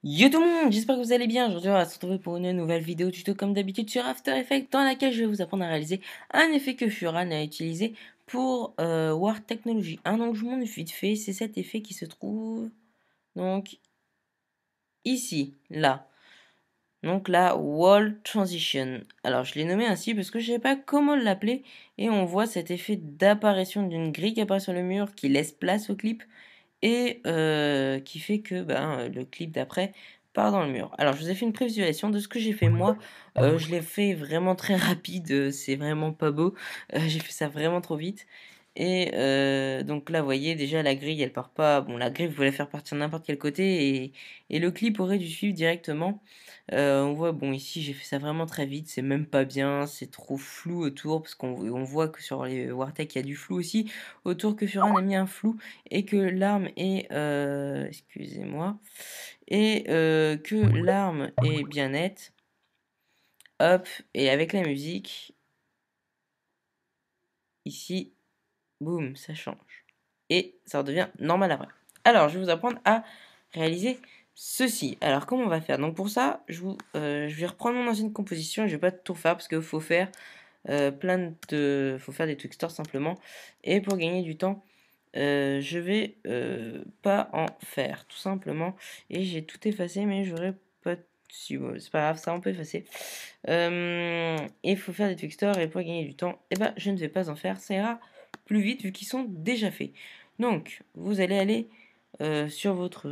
Yo tout le monde, j'espère que vous allez bien. Aujourd'hui, on va se retrouver pour une nouvelle vidéo tuto comme d'habitude sur After Effects dans laquelle je vais vous apprendre à réaliser un effet que Furan a utilisé pour War Technology. Donc je vous montre vite fait, c'est cet effet qui se trouve donc ici, là. Donc la Wall Transition. Alors je l'ai nommé ainsi parce que je ne sais pas comment l'appeler et on voit cet effet d'apparition d'une grille qui apparaît sur le mur qui laisse place au clip et qui fait que le clip d'après part dans le mur. Alors je vous ai fait une prévisualisation de ce que j'ai fait moi. Je l'ai fait vraiment très rapide, c'est vraiment pas beau. J'ai fait ça vraiment trop vite. Et donc là, vous voyez, déjà la grille, elle part pas. Bon, la grille, vous voulez faire partir n'importe quel côté et le clip aurait dû suivre directement. On voit, bon, ici, j'ai fait ça vraiment très vite. C'est même pas bien, c'est trop flou autour parce qu'on voit que sur les Wartech, il y a du flou aussi. Autour que Furan a mis un flou et que l'arme est, excusez-moi, et que l'arme est bien nette. Hop, et avec la musique, ici, boum, ça change. Et ça redevient normal après. Alors, je vais vous apprendre à réaliser ceci. Alors, comment on va faire? Donc pour ça, je vais reprendre mon ancienne composition et je vais pas tout refaire parce qu'il faut faire faut faire des Twixtors simplement. Et pour gagner du temps, je vais pas en faire, tout simplement. Et j'ai tout effacé, mais j'aurais pas su. Bon, c'est pas grave, ça on peut effacer. Et il faut faire des Twixtors, et pour gagner du temps, eh ben, je ne vais pas en faire. Ça ira plus vite vu qu'ils sont déjà faits. Donc, vous allez aller sur votre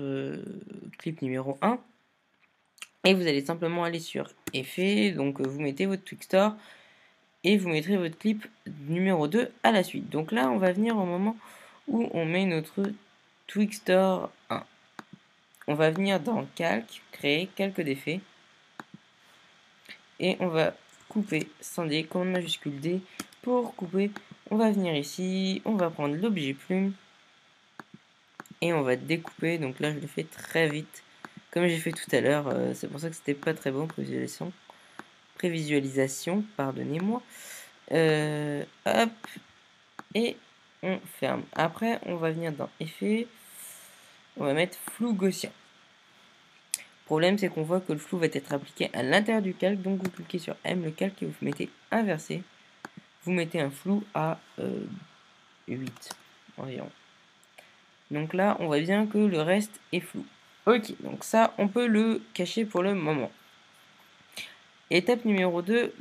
clip numéro 1. Et vous allez simplement aller sur Effet. Donc, vous mettez votre Twixtor. Et vous mettrez votre clip numéro 2 à la suite. Donc là, on va venir au moment où on met notre Twixtor 1. On va venir dans Calque, créer calque d'effets. Et on va couper, scinder, commande majuscule D. Pour couper, on va venir ici, on va prendre l'objet plume. Et on va découper, donc là je le fais très vite. Comme j'ai fait tout à l'heure, c'est pour ça que c'était pas très bon, prévisualisation, pardonnez-moi. Hop, et on ferme. Après, on va venir dans Effet, on va mettre flou gaussien. Le problème, c'est qu'on voit que le flou va être appliqué à l'intérieur du calque, donc vous cliquez sur M, le calque, et vous mettez inversé. Vous mettez un flou à 8 environ. Donc là, on voit bien que le reste est flou. Ok, donc ça, on peut le cacher pour le moment. Étape numéro 2,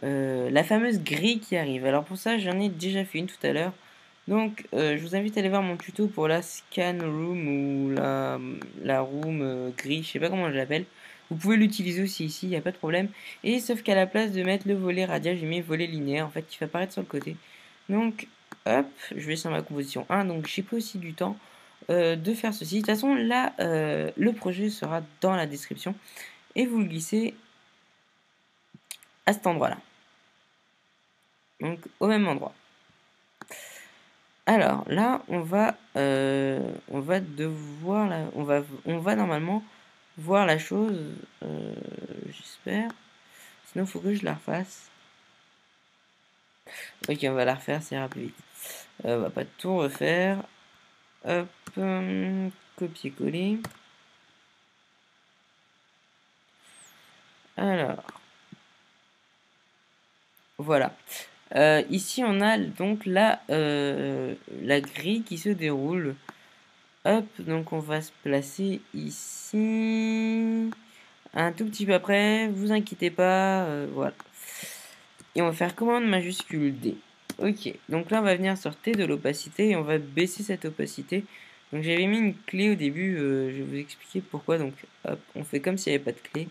la fameuse grille qui arrive. Alors pour ça, j'en ai déjà fait une tout à l'heure. Donc, je vous invite à aller voir mon tuto pour la scan room ou la room grille, je sais pas comment je l'appelle. Vous pouvez l'utiliser aussi ici, il n'y a pas de problème. Et sauf qu'à la place de mettre le volet radial, j'ai mis volet linéaire en fait qui va apparaître sur le côté. Donc, hop, je vais sur ma composition 1. Donc, j'ai pris aussi du temps de faire ceci. De toute façon, là, le projet sera dans la description. Et vous le glissez à cet endroit-là. Donc, au même endroit. Alors là, on va devoir on va normalement voir la chose, j'espère. Sinon, il faut que je la refasse. Ok, on va la refaire, ça ira plus vite. On va pas tout refaire. Hop, copier-coller. Alors, voilà. Ici, on a donc la grille qui se déroule. Hop, donc on va se placer ici. Un tout petit peu après, vous inquiétez pas, voilà. Et on va faire commande majuscule D. Ok, donc là on va venir sur T de l'opacité et on va baisser cette opacité. Donc j'avais mis une clé au début, je vais vous expliquer pourquoi. Donc hop, on fait comme s'il n'y avait pas de clé.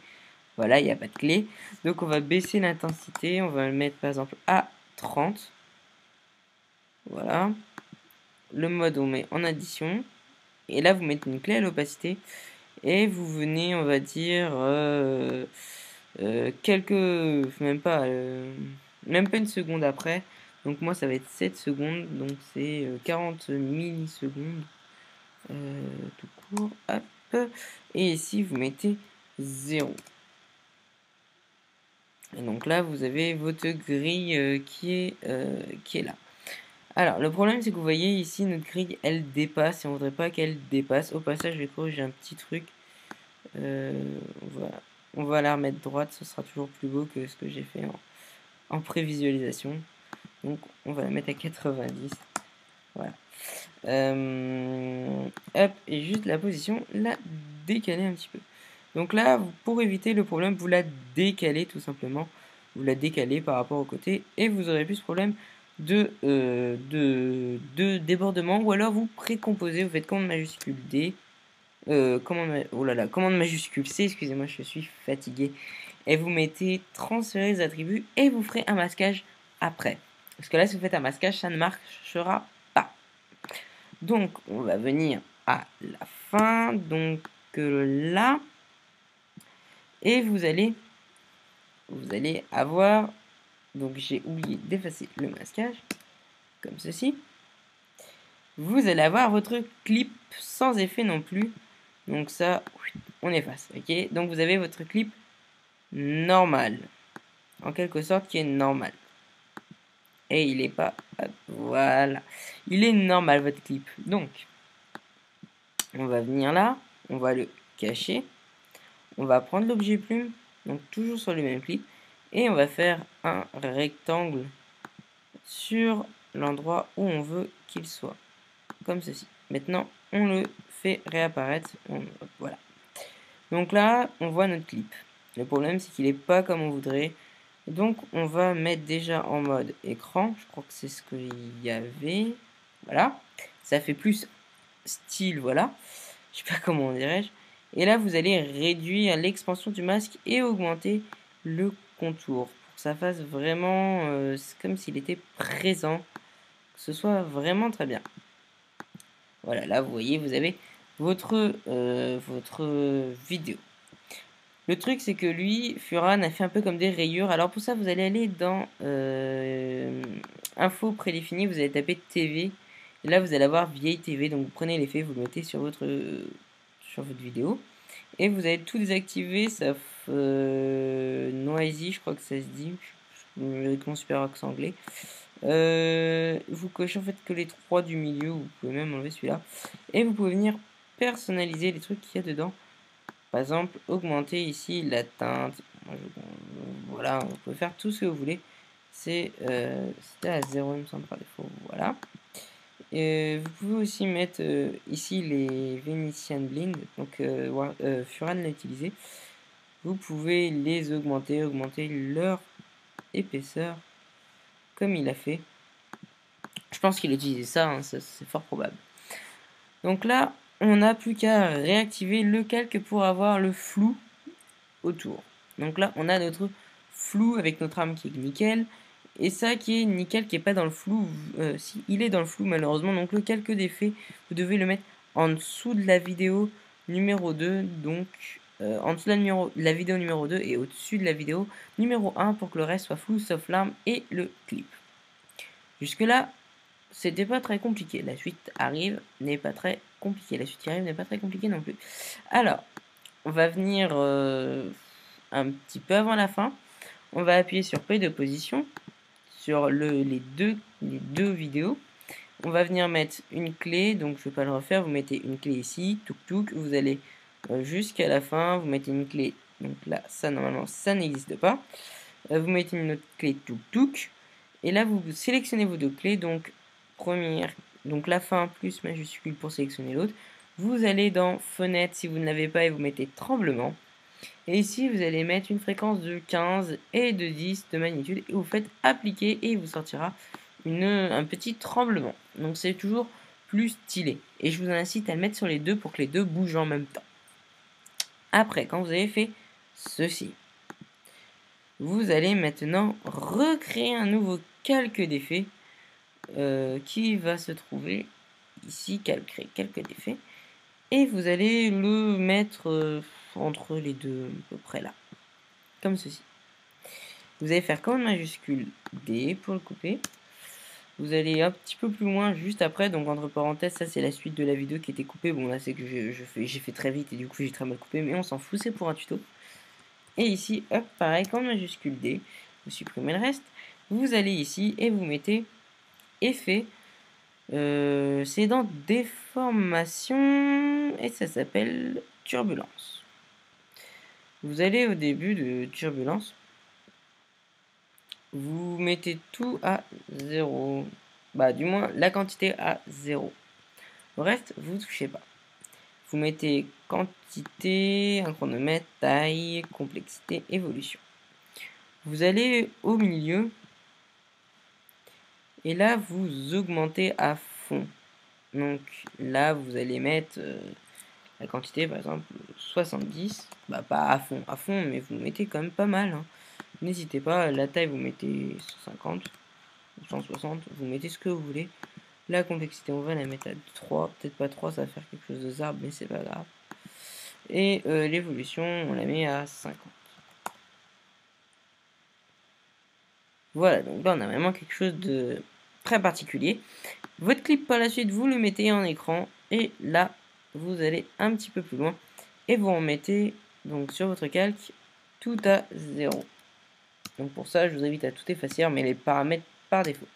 Voilà, il n'y a pas de clé. Donc on va baisser l'intensité, on va le mettre par exemple à 30. Voilà. Le mode on met en addition. Et là vous mettez une clé à l'opacité. Et vous venez, on va dire, même pas une seconde après. Donc moi, ça va être 7 secondes, donc c'est 40 millisecondes tout court. Hop. Et ici, vous mettez 0. Et donc là, vous avez votre grille qui est là. Alors, le problème, c'est que vous voyez ici, notre grille, elle dépasse et on voudrait pas qu'elle dépasse. Au passage, je vais corriger un petit truc. On va la remettre droite, ce sera toujours plus beau que ce que j'ai fait en prévisualisation. Donc, on va la mettre à 90. Voilà. Hop, et juste la position, la décaler un petit peu. Donc là, pour éviter le problème, vous la décalez tout simplement. Vous la décalez par rapport au côté et vous aurez plus ce problème de débordement. Ou alors vous précomposez, vous faites commande majuscule D. Commande majuscule C, excusez-moi, je suis fatigué. Et vous mettez transférer les attributs et vous ferez un masquage après. Parce que là, si vous faites un masquage, ça ne marchera pas. Donc, on va venir à la fin. Donc là, et vous allez avoir, donc j'ai oublié d'effacer le masquage, comme ceci. Vous allez avoir votre clip sans effet non plus. Donc ça, on efface, ok. Donc vous avez votre clip normal, en quelque sorte qui est normal. Et il est pas, voilà, il est normal votre clip. Donc, on va venir là, on va le cacher. On va prendre l'objet plume, donc toujours sur le même clip, et on va faire un rectangle sur l'endroit où on veut qu'il soit, comme ceci. Maintenant, on le fait réapparaître, voilà. Donc là, on voit notre clip. Le problème, c'est qu'il n'est pas comme on voudrait. Donc, on va mettre déjà en mode écran. Je crois que c'est ce qu'il y avait. Voilà. Ça fait plus style, voilà. Je sais pas comment on dirait-je. Et là, vous allez réduire l'expansion du masque et augmenter le contour. Pour que ça fasse vraiment comme s'il était présent. Que ce soit vraiment très bien. Voilà, là, vous voyez, vous avez votre vidéo. Le truc, c'est que lui, Furan a fait un peu comme des rayures. Alors pour ça, vous allez aller dans Info prédéfini, vous allez taper TV. Et là, vous allez avoir vieille TV. Donc vous prenez l'effet, vous le mettez sur votre vidéo. Et vous allez tout désactiver, sauf Noisy, je crois que ça se dit. Avec mon super accent anglais. Vous cochez en fait que les 3 du milieu. Vous pouvez même enlever celui-là. Et vous pouvez venir personnaliser les trucs qu'il y a dedans. Par exemple, augmenter ici la teinte. Voilà, vous pouvez faire tout ce que vous voulez. C'était à 0, il me semble, par défaut. Voilà. Vous pouvez aussi mettre ici les Venetian Blind. Donc, Furan l'a utilisé. Vous pouvez les augmenter leur épaisseur, comme il a fait. Je pense qu'il a utilisé ça, hein, c'est fort probable. Donc là, on n'a plus qu'à réactiver le calque pour avoir le flou autour. Donc là, on a notre flou avec notre arme qui est nickel. Et ça qui est nickel, qui est pas dans le flou. Si, il est dans le flou malheureusement. Donc le calque d'effet, vous devez le mettre en dessous de la vidéo numéro 2. Donc en dessous de la vidéo numéro 2 et au-dessus de la vidéo numéro 1 pour que le reste soit flou, sauf l'arme et le clip. Jusque là, c'était pas très compliqué. La suite arrive, n'est pas très compliquée. La suite qui arrive n'est pas très compliquée non plus. Alors, on va venir un petit peu avant la fin. On va appuyer sur P de position sur les deux vidéos. On va venir mettre une clé, donc je ne vais pas le refaire. Vous mettez une clé ici, touk touk. Vous allez jusqu'à la fin. Vous mettez une clé, donc là, ça normalement, ça n'existe pas. Vous mettez une autre clé touk touk. Et là, vous sélectionnez vos deux clés. Donc, première, donc la fin plus majuscule pour sélectionner l'autre. Vous allez dans fenêtre si vous ne l'avez pas et vous mettez tremblement. Et ici, vous allez mettre une fréquence de 15 et de 10 de magnitude. Et vous faites appliquer et il vous sortira un petit tremblement. Donc c'est toujours plus stylé. Et je vous incite à le mettre sur les deux pour que les deux bougent en même temps. Après, quand vous avez fait ceci, vous allez maintenant recréer un nouveau calque d'effet qui va se trouver ici, calque d'effet. Et vous allez le mettre entre les deux, à peu près là. Comme ceci. Vous allez faire commande majuscule D pour le couper. Vous allez un petit peu plus loin juste après. Donc entre parenthèses, ça c'est la suite de la vidéo qui était coupée. Bon là c'est que j'ai fait très vite et du coup j'ai très mal coupé. Mais on s'en fout, c'est pour un tuto. Et ici, hop, pareil, commande majuscule D. Vous supprimez le reste. Vous allez ici et vous mettez effet C'est dans déformation et ça s'appelle turbulence. Vous allez au début de turbulence, vous mettez tout à 0. Bah, du moins la quantité à 0. Le reste, vous touchez pas. Vous mettez quantité, un chronomètre, taille, complexité, évolution. Vous allez au milieu et là vous augmentez à fond. Donc là vous allez mettre la quantité par exemple 70. Bah pas à fond, mais vous mettez quand même pas mal. Hein. N'hésitez pas, la taille vous mettez 150 ou 160, vous mettez ce que vous voulez. La complexité on va la mettre à 3, peut-être pas 3, ça va faire quelque chose de zarbe, mais c'est pas grave. Et l'évolution on la met à 50. Voilà, donc là on a vraiment quelque chose de très particulier. Votre clip par la suite, vous le mettez en écran et là, vous allez un petit peu plus loin et vous en mettez donc sur votre calque tout à 0. Donc pour ça, je vous invite à tout effacer, mais les paramètres par défaut.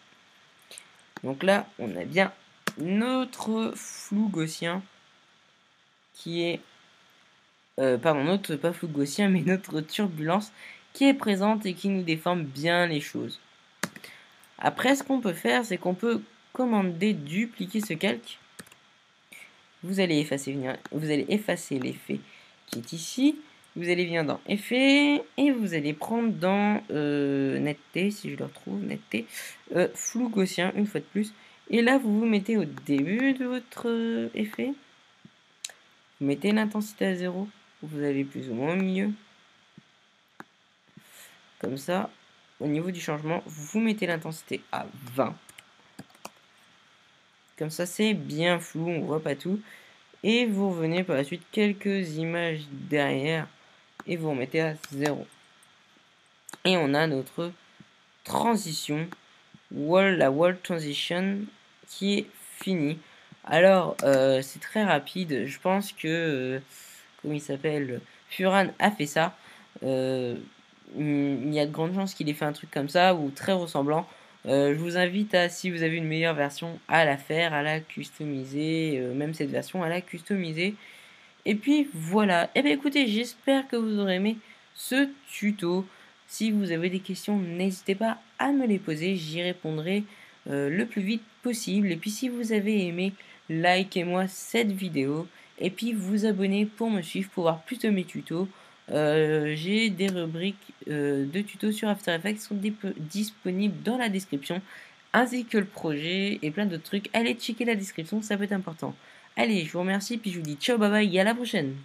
Donc là, on a bien notre flou gaussien qui est pardon, notre pas flou gaussien, mais notre turbulence qui est présente et qui nous déforme bien les choses. Après, ce qu'on peut faire, c'est qu'on peut commander dupliquer ce calque. Vous allez effacer l'effet qui est ici. Vous allez venir dans effet et vous allez prendre dans netteté, si je le retrouve, netteté, flou gaussien une fois de plus. Et là, vous vous mettez au début de votre effet. Vous mettez l'intensité à 0. Vous allez plus ou moins au milieu. Comme ça, au niveau du changement, vous mettez l'intensité à 20. Comme ça, c'est bien flou, on voit pas tout. Et vous revenez par la suite quelques images derrière et vous remettez à 0. Et on a notre transition, la wall transition qui est finie. Alors, c'est très rapide. Je pense que, comment il s'appelle, Furan a fait ça. Il y a de grandes chances qu'il ait fait un truc comme ça ou très ressemblant. Je vous invite à, si vous avez une meilleure version, à la faire, à la customiser, même cette version, à la customiser. Et puis voilà, et bien écoutez, j'espère que vous aurez aimé ce tuto. Si vous avez des questions, n'hésitez pas à me les poser, j'y répondrai le plus vite possible. Et puis si vous avez aimé, likez-moi cette vidéo. Et puis vous abonnez pour me suivre, pour voir plus de mes tutos. J'ai des rubriques de tutos sur After Effects qui sont disponibles dans la description, ainsi que le projet et plein d'autres trucs. Allez checker la description, ça peut être important. Allez, je vous remercie, puis je vous dis ciao, bye bye, et à la prochaine.